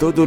2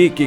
AK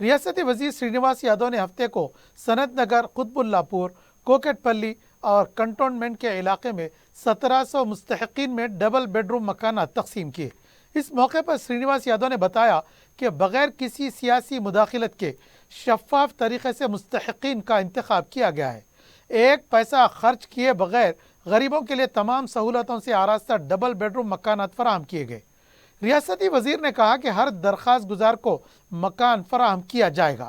ریاستی وزیر سرینواس یادو نے ہفتے کو سنت نگر، قطب اللہ پور، کوکٹ پلی اور کنٹونمنٹ کے علاقے میں 1700 مستحقین میں ڈبل بیڈ روم مکانات تقسیم کیے۔ اس موقع پر سرینواس یادو نے بتایا کہ بغیر کسی سیاسی مداخلت کے شفاف طریقے سے مستحقین کا انتخاب کیا گیا ہے۔ ایک پیسہ خرچ کیے بغیر غریبوں کے لیے تمام سہولتوں سے آراستہ ڈبل بیڈ روم مکانات فراہم کیے گئے۔ ریاستی وزیر نے کہا کہ ہر درخواست گزار کو مکان فراہم کیا جائے گا۔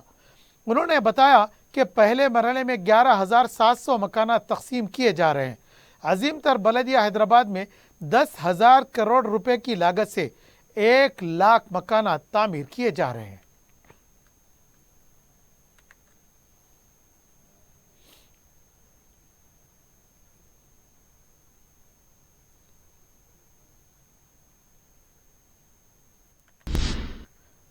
انہوں نے بتایا کہ پہلے مرحلے میں 11,700 مکانات تقسیم کیے جا رہے ہیں۔ عظیم تر بلدیہ حیدرآباد میں 10,000 کروڑ روپے کی لاگت سے 1,00,000 مکانات تعمیر کیے جا رہے ہیں۔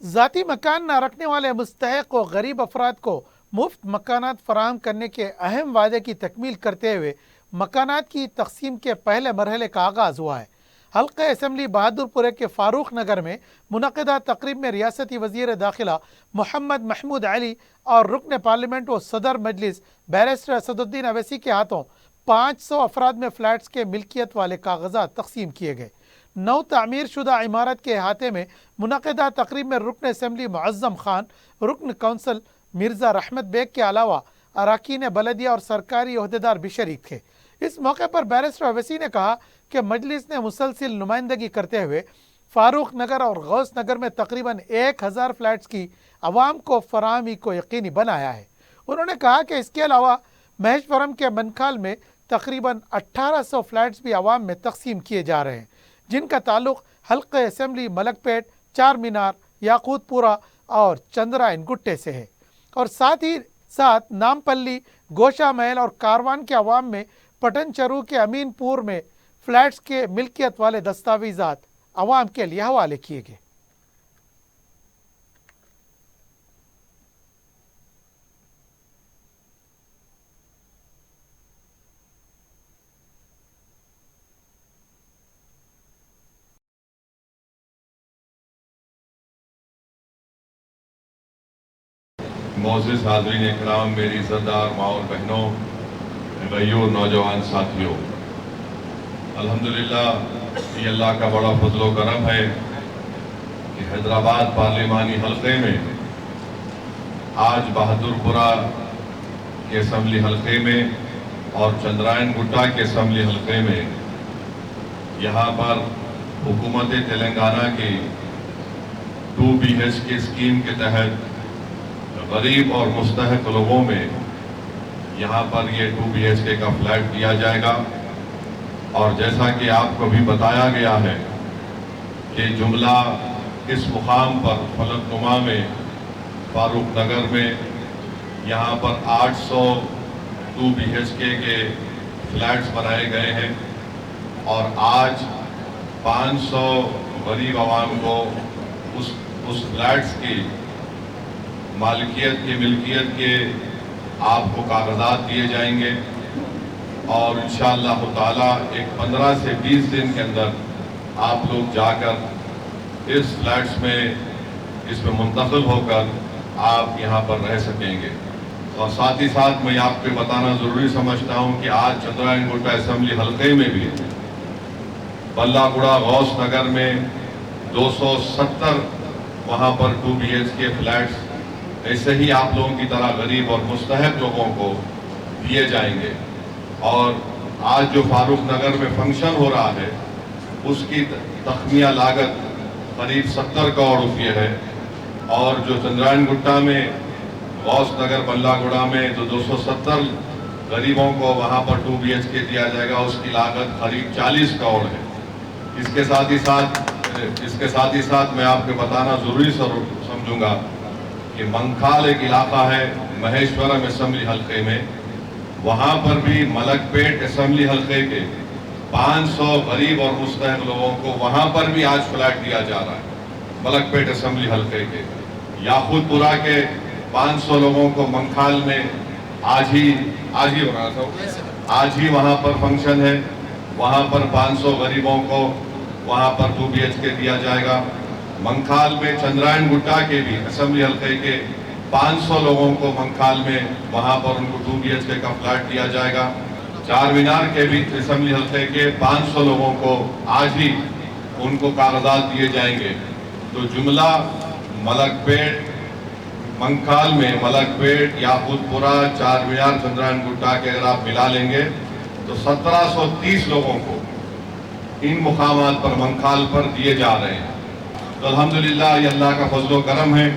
ذاتی مکان نہ رکھنے والے مستحق و غریب افراد کو مفت مکانات فراہم کرنے کے اہم وعدے کی تکمیل کرتے ہوئے مکانات کی تقسیم کے پہلے مرحلے کا آغاز ہوا ہے۔ حلقہ اسمبلی بہادر پورے کے فاروق نگر میں منعقدہ تقریب میں ریاستی وزیر داخلہ محمد محمود علی اور رکن پارلیمنٹ و صدر مجلس بیرسٹر اسد الدین اویسی کے ہاتھوں 500 افراد میں فلیٹس کے ملکیت والے کاغذات تقسیم کیے گئے۔ نو تعمیر شدہ عمارت کے احاطے میں منعقدہ تقریب میں رکن اسمبلی معظم خان، رکن کونسل مرزا رحمت بیگ کے علاوہ اراکین بلدیہ اور سرکاری عہدیدار بھی شریک تھے۔ اس موقع پر بیرسٹر اویسی نے کہا کہ مجلس نے مسلسل نمائندگی کرتے ہوئے فاروق نگر اور غوث نگر میں تقریباً 1,000 فلیٹس کی عوام کو فراہمی کو یقینی بنایا ہے۔ انہوں نے کہا کہ اس کے علاوہ مہیشورم کے منکھال میں تقریباً 1,800 فلیٹس بھی عوام میں تقسیم کیے جا رہے ہیں، جن کا تعلق حلقہ اسمبلی ملک پیٹ، چار مینار، یاقوت پورہ اور چندرائن گٹے سے ہے، اور ساتھ ہی ساتھ نامپلی، گوشہ محل اور کاروان کے عوام میں پٹن چرو کے امین پور میں فلیٹس کے ملکیت والے دستاویزات عوام کے لیے حوالے کیے گئے۔ معزز حاضرین اکرام، میری عزتدار ماں اور بہنوں، بھائیوں اور نوجوان ساتھیوں، الحمدللہ یہ اللہ کا بڑا فضل و کرم ہے کہ حیدرآباد پارلیمانی حلقے میں آج بہادر پورہ کے اسمبلی حلقے میں اور چندرائن گٹا کے اسمبلی حلقے میں یہاں پر حکومت تلنگانہ کی 2 BHK اسکیم کے تحت غریب اور مستحق لوگوں میں یہاں پر یہ 2 BHK کا فلیٹ دیا جائے گا۔ اور جیسا کہ آپ کو بھی بتایا گیا ہے کہ جملہ اس مقام پر فلک نما میں فاروق نگر میں یہاں پر 800 2 BHK کے فلیٹس بنائے گئے ہیں، اور آج 500 غریب عوام کو اس فلیٹس کی مالکیت کی ملکیت کے آپ کو کاغذات دیے جائیں گے، اور انشاءاللہ تعالی ایک 15 سے 20 دن کے اندر آپ لوگ جا کر اس فلیٹس میں اس میں منتقل ہو کر آپ یہاں پر رہ سکیں گے۔ اور ساتھ ہی ساتھ میں آپ کو بتانا ضروری سمجھتا ہوں کہ آج چندرائن گٹا اسمبلی حلقے میں بھی بلہ گڑا غوث نگر میں 270 وہاں پر 2 BHK فلیٹس ایسے ہی آپ لوگوں کی طرح غریب اور مستحق لوگوں کو دیے جائیں گے۔ اور آج جو فاروق نگر میں فنکشن ہو رہا ہے اس کی تخمینہ لاگت قریب 70 کروڑ روپے ہے، اور جو چندرائن گٹا میں غوث نگر بلہ گڑا میں جو 270 غریبوں کو وہاں پر 2 BHK دیا جائے گا اس کی لاگت قریب 40 کروڑ ہے۔ اس کے ساتھ ہی ساتھ میں آپ کو بتانا ضروری سمجھوں گا کہ منکھال ایک علاقہ ہے مہیشورم اسمبلی حلقے میں، وہاں پر بھی ملک پیٹ اسمبلی حلقے کے 500 غریب اور مستحق لوگوں کو وہاں پر بھی آج فلیٹ دیا جا رہا ہے ملک پیٹ اسمبلی حلقے کے۔ یاقوت پورہ کے 500 لوگوں کو منکھال میں آج ہی ہو رہا تھا، آج ہی وہاں پر فنکشن ہے، وہاں پر 500 غریبوں کو وہاں پر 2 BHK دیا جائے گا۔ منکھال میں چندرائن گٹا کے بھی اسمبلی حلقے کے 500 لوگوں کو منکھال میں وہاں پر ان کو 2 BHK کا فلیٹ دیا جائے گا. چار مینار کے بھی اسمبلی حلقے کے 500 لوگوں کو آج ہی ان کو کاغذات دیے جائیں گے. تو جملہ ملک پیٹ منکھال میں ملک پیٹ یاقوت پورہ چار مینار چندرائن گٹا کے اگر آپ ملا لیں گے تو 1730 لوگوں کو ان مقامات پر منکھال پر دیے جا رہے ہیں. تو الحمدللہ یہ اللہ کا فضل و کرم ہے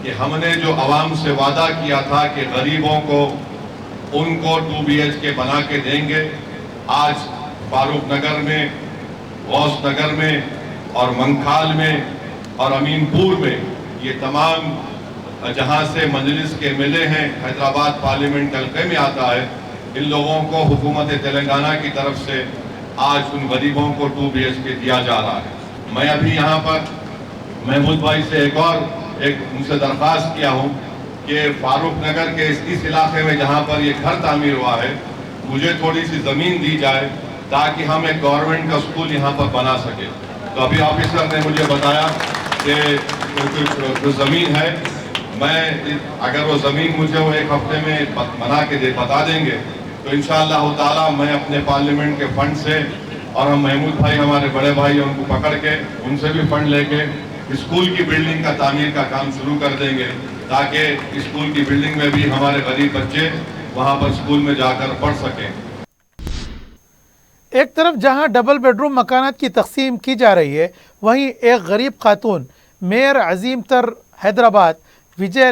کہ ہم نے جو عوام سے وعدہ کیا تھا کہ غریبوں کو ان کو 2 BHK بنا کے دیں گے. آج فاروق نگر میں غوث نگر میں اور منکھال میں اور امین پور میں یہ تمام جہاں سے مجلس کے ملے ہیں حیدرآباد پارلیمنٹ حلقے میں آتا ہے ان لوگوں کو حکومت تلنگانہ کی طرف سے آج ان غریبوں کو 2 BHK دیا جا رہا ہے. میں ابھی یہاں پر محمود بھائی سے ان سے درخواست کیا ہوں کہ فاروق نگر کے اس علاقے میں جہاں پر یہ گھر تعمیر ہوا ہے مجھے تھوڑی سی زمین دی جائے تاکہ ہم ایک گورنمنٹ کا اسکول یہاں پر بنا سکے. تو ابھی آفیسر نے مجھے بتایا کہ جو زمین ہے میں اگر وہ زمین مجھے وہ 1 ہفتے میں بنا کے بتا دیں گے تو انشاءاللہ تعالی میں اپنے پارلیمنٹ کے فنڈ سے اور ہم محمود بھائی ہمارے بڑے بھائی ان کو پکڑ کے ان سے بھی فنڈ لے کے اسکول کی بلڈنگ کا تعمیر کا کام شروع کر دیں گے تاکہ اسکول کی بلڈنگ میں بھی ہمارے غریب بچے وہاں پر اسکول میں جا کر پڑھ سکیں. ایک طرف جہاں ڈبل بیڈ روم مکانات کی تقسیم کی جا رہی ہے وہیں ایک غریب خاتون میئر عظیم تر حیدرآباد وجے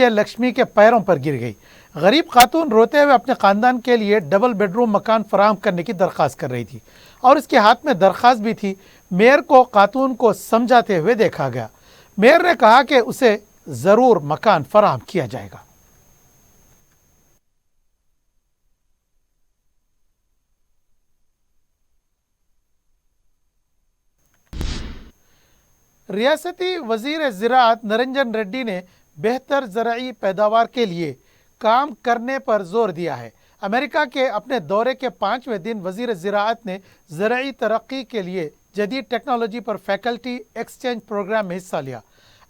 لکشمی کے پیروں پر گر گئی. غریب خاتون روتے ہوئے اپنے خاندان کے لیے ڈبل بیڈ روم مکان فراہم کرنے کی درخواست کر رہی تھی اور اس کے ہاتھ میں درخواست بھی تھی. میئر کو خاتون کو سمجھاتے ہوئے دیکھا گیا. میئر نے کہا کہ اسے ضرور مکان فراہم کیا جائے گا. ریاستی وزیر زراعت نرنجن ریڈی نے بہتر زرعی پیداوار کے لیے کام کرنے پر زور دیا ہے. امریکہ کے اپنے دورے کے 5ویں دن وزیر زراعت نے زرعی ترقی کے لیے جدید ٹیکنالوجی پر فیکلٹی ایکسچینج پروگرام میں حصہ لیا.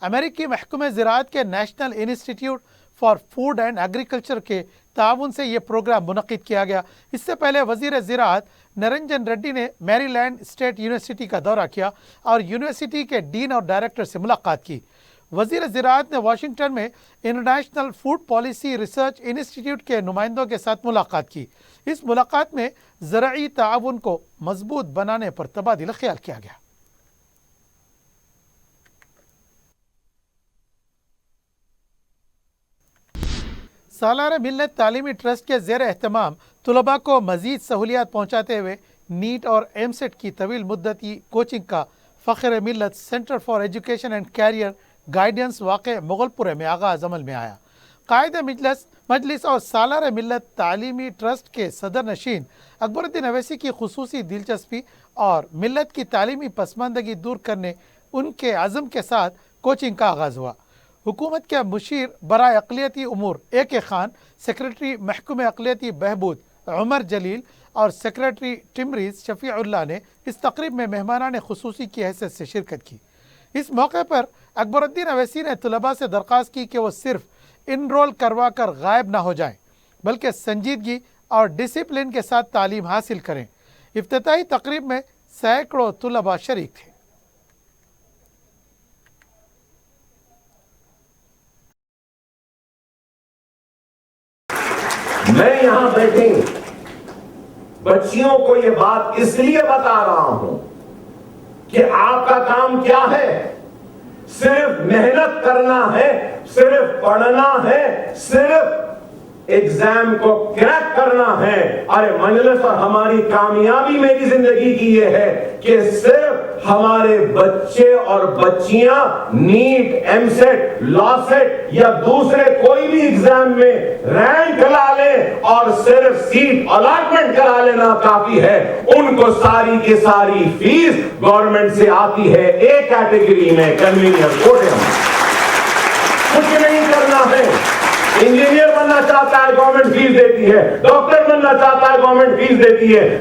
امریکی محکمہ زراعت کے national institute for food and agriculture کے تعاون سے یہ پروگرام منعقد کیا گیا. اس سے پہلے وزیر زراعت نرنجن ریڈی نے میری لینڈ اسٹیٹ یونیورسٹی کا دورہ کیا اور یونیورسٹی کے ڈین اور ڈائریکٹر سے ملاقات کی. وزیر زراعت نے واشنگٹن میں international food policy research institute کے نمائندوں کے ساتھ ملاقات کی. اس ملاقات میں زرعی تعاون کو مضبوط بنانے پر تبادلہ خیال کیا گیا. سالار ملت تعلیمی ٹرسٹ کے زیر اہتمام طلباء کو مزید سہولیات پہنچاتے ہوئے نیٹ اور ایم سیٹ کی طویل مدتی کوچنگ کا فخر ملت centre for education and career guidance واقع مغل پورے میں آغاز عمل میں آیا. قائد مجلس اور سالار ملت تعلیمی ٹرسٹ کے صدر نشین اکبر الدین اویسی کی خصوصی دلچسپی اور ملت کی تعلیمی پسماندگی دور کرنے ان کے عزم کے ساتھ کوچنگ کا آغاز ہوا. حکومت کے مشیر برائے اقلیتی امور AK خان، سیکریٹری محکمہ اقلیتی بہبود عمر جلیل اور سیکریٹری ٹمریز شفیع اللہ نے اس تقریب میں مہمانان خصوصی کی حیثیت سے شرکت کی. اس موقع پر اکبر الدین اویسی نے طلباء سے درخواست کی کہ وہ صرف انرول کروا کر غائب نہ ہو جائیں بلکہ سنجیدگی اور ڈسپلن کے ساتھ تعلیم حاصل کریں. افتتاحی تقریب میں سینکڑوں طلباء شریک تھے. میں یہاں بیٹھے بچیوں کو یہ بات اس لیے بتا رہا ہوں کہ آپ کا کام کیا ہے؟ صرف محنت کرنا ہے، صرف پڑھنا ہے، صرف ایگزام کو کریک کرنا ہے. ارے مجلس اور ہماری کامیابی میری زندگی کی یہ ہے کہ صرف ہمارے بچے اور بچیاں نیٹ، ایم سیٹ، لا سیٹ یا دوسرے کوئی بھی ایگزام میں رینک لا لیں اور صرف سیٹ الاٹمنٹ کرا لینا کافی ہے. ان کو ساری کی ساری فیس گورنمنٹ سے آتی ہے ایک کیٹیگری میں، کنوینئر کوٹے میں. کچھ نہیں کرنا ہے. انجینئر بننا چاہتا ہے گورنمنٹ فیس دیتی ہے، ڈاکٹر بننا چاہتا ہے گورنمنٹ فیس دیتی ہے،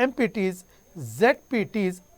MPTs, ZPTs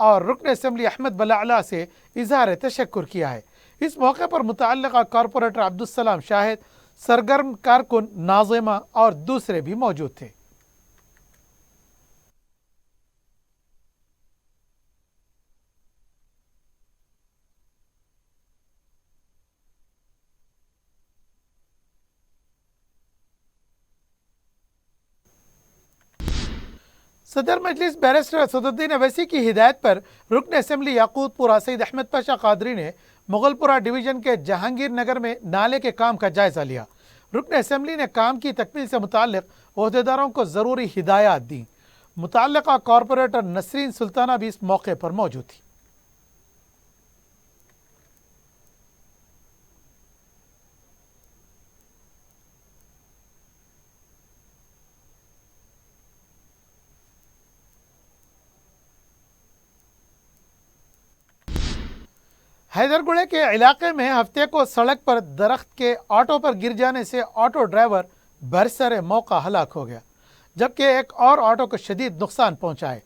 اور رکن اسمبلی احمد بلاعلا سے اظہار تشکر کیا ہے۔ اس موقع پر متعلقہ کارپوریٹر عبدالسلام شاہد، سرگرم کارکن ناظمہ اور دوسرے بھی موجود تھے۔ صدر مجلس بیرسٹر اسد الدین اویسی کی ہدایت پر رکن اسمبلی یاقوت پورہ سید احمد پاشا قادری نے مغل پورہ ڈویژن کے جہانگیر نگر میں نالے کے کام کا جائزہ لیا۔ رکن اسمبلی نے کام کی تکمیل سے متعلق عہدیداروں کو ضروری ہدایات دیں۔ متعلقہ کارپوریٹر نسرین سلطانہ بھی اس موقع پر موجود تھی۔ حیدر گڑے کے علاقے میں ہفتے کو سڑک پر درخت کے آٹو پر گر جانے سے آٹو ڈرائیور برسر موقع ہلاک ہو گیا، جبکہ ایک اور آٹو کو شدید نقصان پہنچا ہے۔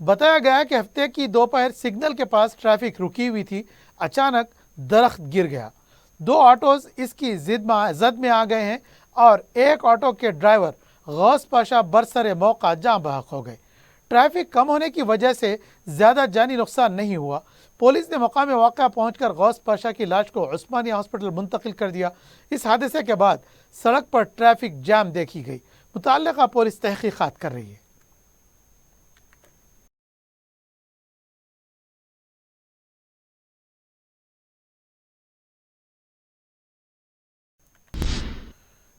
بتایا گیا کہ ہفتے کی دوپہر سگنل کے پاس ٹریفک رکی ہوئی تھی، اچانک درخت گر گیا۔ 2 آٹوز اس کی زد میں آ گئے ہیں اور ایک آٹو کے ڈرائیور غوث پاشا برسر موقع جاں بحق ہو گئے۔ ٹریفک کم ہونے کی وجہ سے زیادہ جانی نقصان نہیں ہوا۔ پولیس نے مقام واقعہ پہنچ کر غوث پاشا کی لاش کو عثمانیہ ہاسپٹل منتقل کر دیا۔ اس حادثے کے بعد سڑک پر ٹریفک جام دیکھی گئی۔ متعلقہ پولیس تحقیقات کر رہی ہے۔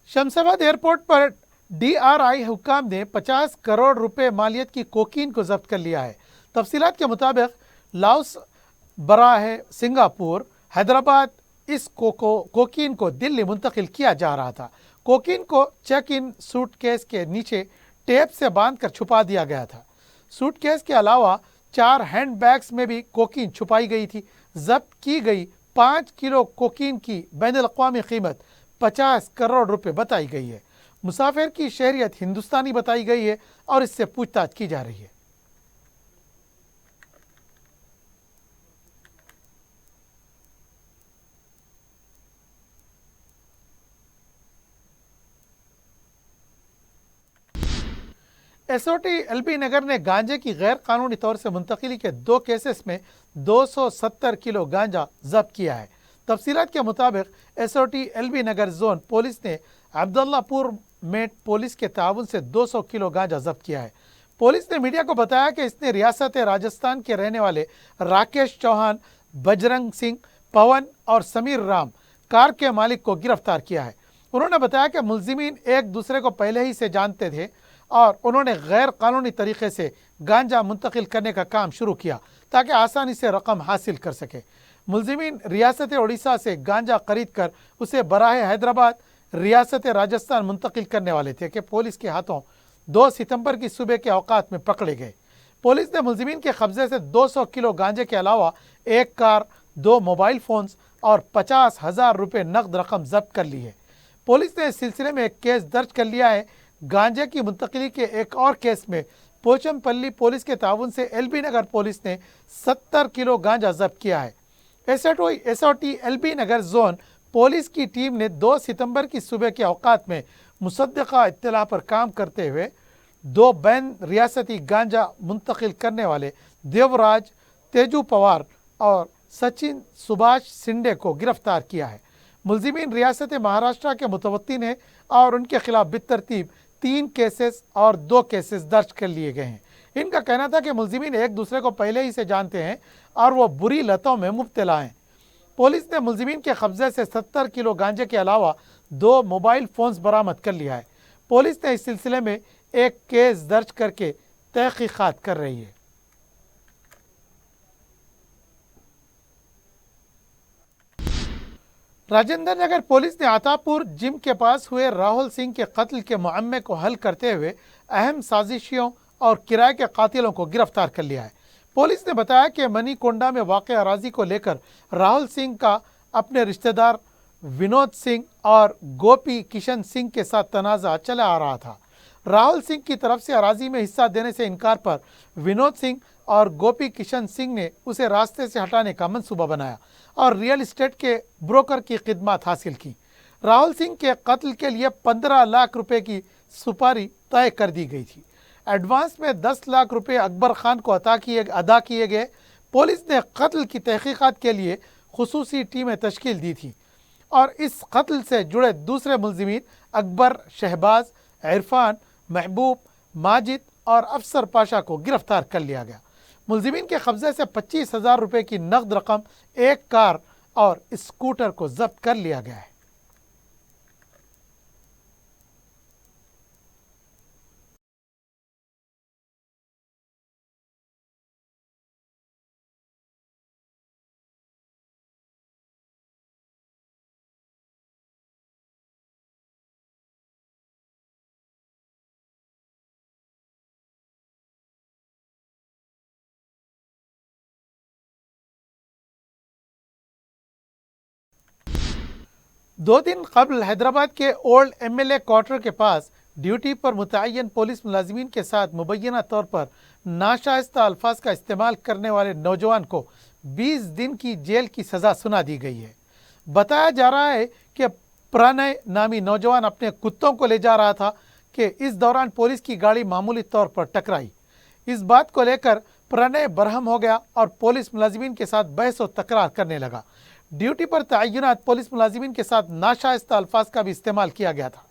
شمس آباد ایئرپورٹ پر ڈی آر آئی حکام نے 50 کروڑ روپے مالیت کی کوکین کو ضبط کر لیا ہے۔ تفصیلات کے مطابق لاؤس براہ سنگاپور حیدرآباد اس کوکین کو دلی منتقل کیا جا رہا تھا۔ کوکین کو چیک ان سوٹ کیس کے نیچے ٹیپ سے باندھ کر چھپا دیا گیا تھا۔ سوٹ کیس کے علاوہ 4 ہینڈ بیگز میں بھی کوکین چھپائی گئی تھی۔ ضبط کی گئی 5 کلو کوکین کی بین الاقوامی قیمت 50 کروڑ روپے بتائی گئی ہے۔ مسافر کی شہریت ہندوستانی بتائی گئی ہے اور اس سے پوچھ تاچھ کی جا رہی ہے۔ S O T L B Nagar نے گانجے کی غیر قانونی طور سے منتقلی کے 2 کیسز میں 270 کلو گانجا ضبط کیا ہے۔ تفصیلات کے مطابق S O T L B Nagar zone police نے عبداللہ پور میٹ پولیس کے تعاون سے 200 کلو گانجا ضبط کیا ہے۔ پولیس نے میڈیا کو بتایا کہ اس نے ریاست راجستھان کے رہنے والے راکیش چوہان، بجرنگ سنگھ، پون اور سمیر رام کار کے مالک کو گرفتار کیا ہے۔ انہوں نے بتایا کہ ملزمین ایک دوسرے کو پہلے ہی سے جانتے تھے اور انہوں نے غیر قانونی طریقے سے گانجا منتقل کرنے کا کام شروع کیا تاکہ آسانی سے رقم حاصل کر سکے۔ ملزمین ریاست اڑیسہ سے گانجا خرید کر اسے براہ حیدرآباد ریاست راجستھان منتقل کرنے والے تھے کہ پولیس کے ہاتھوں 2 ستمبر کی صبح کے اوقات میں پکڑے گئے۔ پولیس نے ملزمین کے قبضے سے 200 کلو گانجے کے علاوہ ایک کار، 2 موبائل فونز اور 50,000 روپے نقد رقم ضبط کر لی ہے۔ پولیس نے اس سلسلے میں ایک کیس درج کر لیا ہے۔ گانجے کی منتقلی کے ایک اور کیس میں پوچم پلی پولیس کے تعاون سے ایل بی نگر پولیس نے 70 کلو گانجا ضبط کیا ہے۔ S O T L B Nagar zone police کی ٹیم نے 2 ستمبر کی صبح کے اوقات میں مصدقہ اطلاع پر کام کرتے ہوئے 2 بین ریاستی گانجا منتقل کرنے والے دیوراج تیجو پوار اور سچن سبھاش سنڈے کو گرفتار کیا ہے۔ ملزمین ریاست مہاراشٹر کے متوطن ہیں اور ان کے خلاف بالترتیب 3 کیسز اور 2 کیسز درج کر لیے گئے ہیں۔ ان کا کہنا تھا کہ ملزمین ایک دوسرے کو پہلے ہی سے جانتے ہیں اور وہ بری لتوں میں مبتلا ہیں۔ پولیس نے ملزمین کے قبضے سے 70 کلو گانجے کے علاوہ 2 موبائل فونز برآمد کر لیا ہے۔ پولیس نے اس سلسلے میں ایک کیس درج کر کے تحقیقات کر رہی ہے۔ راجندر نگر پولیس نے عطا پور جم کے پاس ہوئے راہل سنگھ کے قتل کے معمے کو حل کرتے ہوئے اہم سازشیوں اور کرائے کے قاتلوں کو گرفتار کر لیا ہے۔ پولیس نے بتایا کہ منی کونڈا میں واقع اراضی کو لے کر راہل سنگھ کا اپنے رشتہ دار ونود سنگھ اور گوپی کشن سنگھ کے ساتھ تنازع چلا آ رہا تھا۔ راہل سنگھ کی طرف سے اراضی میں حصہ دینے سے انکار پر ونود سنگھ اور گوپی کشن سنگھ نے اسے راستے سے ہٹانے کا منصوبہ بنایا اور ریئل اسٹیٹ کے بروکر کی خدمات حاصل کی۔ راہل سنگھ کے قتل کے لیے 15 لاکھ روپے کی سپاری طے کر دی گئی تھی۔ ایڈوانس میں 10 لاکھ روپے اکبر خان کو ادا کیے گئے۔ پولیس نے قتل کی تحقیقات کے لیے خصوصی ٹیمیں تشکیل دی تھیں اور اس قتل سے جڑے دوسرے ملزمین اکبر، شہباز، عرفان، محبوب، ماجد اور افسر پاشا کو گرفتار کر لیا گیا۔ ملزمین کے قبضے سے 25,000 روپے کی نقد رقم، ایک کار اور اسکوٹر کو ضبط کر لیا گیا ہے۔ دو دن قبل حیدرآباد کے اولڈ ایم ایل اے کوارٹر کے پاس ڈیوٹی پر متعین پولیس ملازمین کے ساتھ مبینہ طور پر ناشائستہ الفاظ کا استعمال کرنے والے نوجوان کو 20 دن کی جیل کی سزا سنا دی گئی ہے۔ بتایا جا رہا ہے کہ پرانے نامی نوجوان اپنے کتوں کو لے جا رہا تھا کہ اس دوران پولیس کی گاڑی معمولی طور پر ٹکرائی۔ اس بات کو لے کر پرانے برہم ہو گیا اور پولیس ملازمین کے ساتھ بحث و تکرار کرنے لگا۔ ڈیوٹی پر تعینات پولیس ملازمین کے ساتھ ناشائستہ الفاظ کا بھی استعمال کیا گیا تھا۔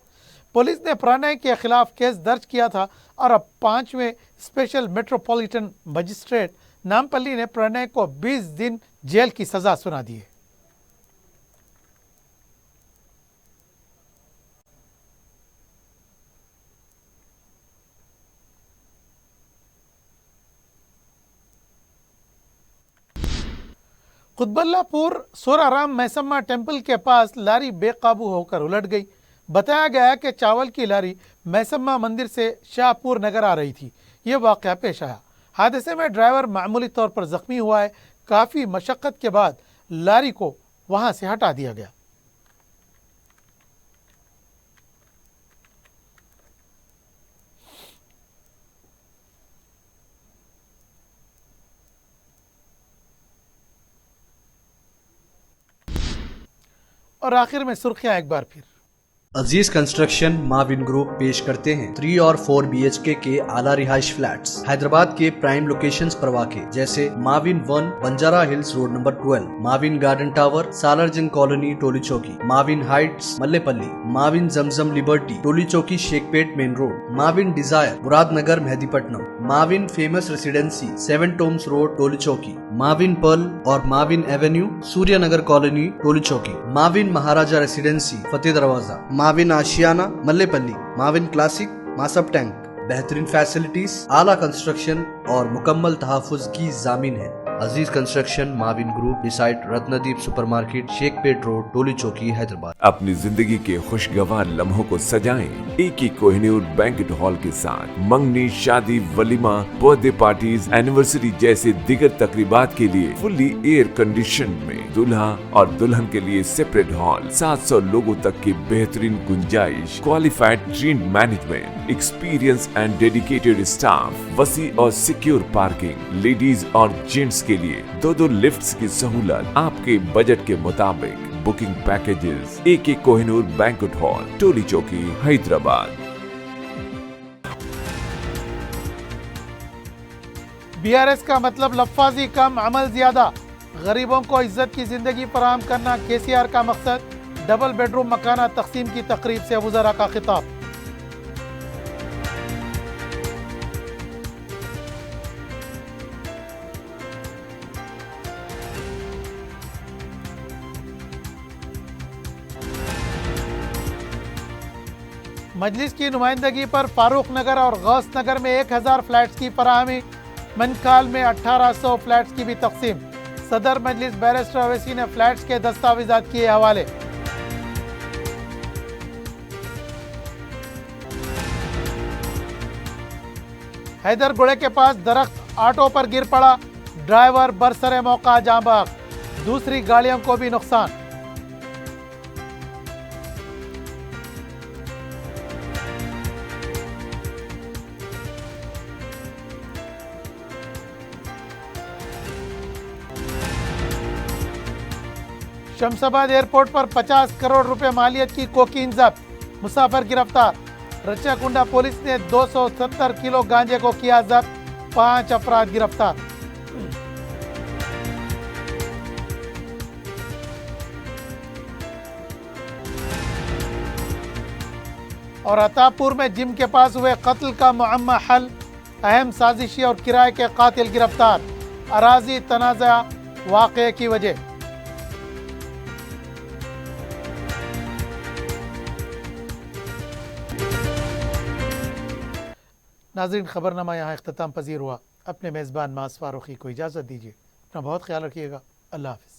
پولیس نے پرانے کے خلاف کیس درج کیا تھا اور اب 5ویں اسپیشل میٹروپولیٹن مجسٹریٹ نامپلی نے پرانے کو 20 دن جیل کی سزا سنا دی ہے۔ قطب اللہ پور سورارام میسمہ ٹیمپل کے پاس لاری بے قابو ہو کر الٹ گئی۔ بتایا گیا کہ چاول کی لاری میسمہ مندر سے شاہ پور نگر آ رہی تھی۔ یہ واقعہ پیش آیا۔ حادثے میں ڈرائیور معمولی طور پر زخمی ہوا ہے۔ کافی مشقت کے بعد لاری کو وہاں سے ہٹا دیا گیا۔ اور آخر میں سرخیاں ایک بار پھر۔ عزیز کنسٹرکشن معاون گروپ پیش کرتے ہیں 3 اور 4 BHK کے اعلیٰ رہائش فلیٹس حیدرآباد کے پرائم لوکیشنز پر واقع، جیسے معاون 1 بنجارہ ہلز روڈ نمبر 12، معاون گارڈن ٹاور سالار جنگ کالونی ٹولی چوکی، معاون ہائٹس ملے پلی، معاون زمزم لبرٹی ٹولی چوکی شیخ پیٹ مین روڈ، معاون ڈیزائر مراد نگر مہدی پٹنم، معاون فیمس ریسیڈنسی 7 ٹومز روڈ ٹولی چوکی، معاون پرل اور معاون ایونیو سوریہ نگر کالونی ٹولی چوکی، معاون مہاراجہ ریسیڈنسی فتح دروازہ، معاون آشیانہ ملے پلی، معاون کلاسک ماسب ٹینک۔ بہترین فیسلٹیز، اعلیٰ کنسٹرکشن اور مکمل تحفظ کی ضامن ہے۔ عزیز کنسٹرکشن معاون گروپ ڈیسائٹ رتندیپ سپر مارکیٹ شیخ پیٹ روڈ ٹولی چوکی حیدرآباد۔ اپنی زندگی کے خوشگوار لمحوں کو سجائیں ایک ہی کوہ نور بینکٹ ہال کے ساتھ۔ منگنی، شادی، ولیمہ، برتھ ڈے پارٹیز، اینیورسری جیسے دیگر تقریبات کے لیے فلی ایئر کنڈیشن میں دلہا اور دلہن کے لیے سیپریٹ ہال، 700 لوگوں تک کی بہترین گنجائش، qualified trained management, experience and dedicated staff, وسیع اور سیکیور پارکنگ، لیڈیز اور جینٹس کے لیے 2 لفٹس کی سہولت، آپ کے بجٹ کے مطابق بکنگ پیکیجز۔ ایک Koh Noor banquet hall, Toli Chowki, Hyderabad. BRS کا مطلب لفاظی کم، عمل زیادہ۔ غریبوں کو عزت کی زندگی فراہم کرنا KCR کا مقصد۔ ڈبل بیڈ روم مکانات تقسیم کی تقریب سے وزراء کا خطاب۔ مجلس کی نمائندگی پر فاروق نگر اور غوث نگر میں 1000 فلیٹس کی فراہمی۔ منکال میں 1800 فلیٹس کی بھی تقسیم۔ صدر مجلس بیرسٹر اویسی نے فلیٹس کے دستاویزات کیے حوالے۔ حیدر گڑے کے پاس درخت آٹو پر گر پڑا، ڈرائیور برسر موقع جاں بحق، دوسری گاڑیوں کو بھی نقصان۔ شمس آباد ایئرپورٹ پر 50 کروڑ روپے مالیت کی کوکین ضبط، مسافر گرفتار۔ رچا کنڈا پولیس نے 270 کلو گانجے کو کیا ضبط، 5 افراد گرفتار۔ اور عطاپور میں جم کے پاس ہوئے قتل کا معمہ حل، اہم سازشی اور کرائے کے قاتل گرفتار، اراضی تنازع واقعے کی وجہ۔ ناظرین، خبرنامہ یہاں اختتام پذیر ہوا۔ اپنے میزبان معاذ فاروقی کو اجازت دیجیے، اپنا بہت خیال رکھیے گا۔ اللہ حافظ۔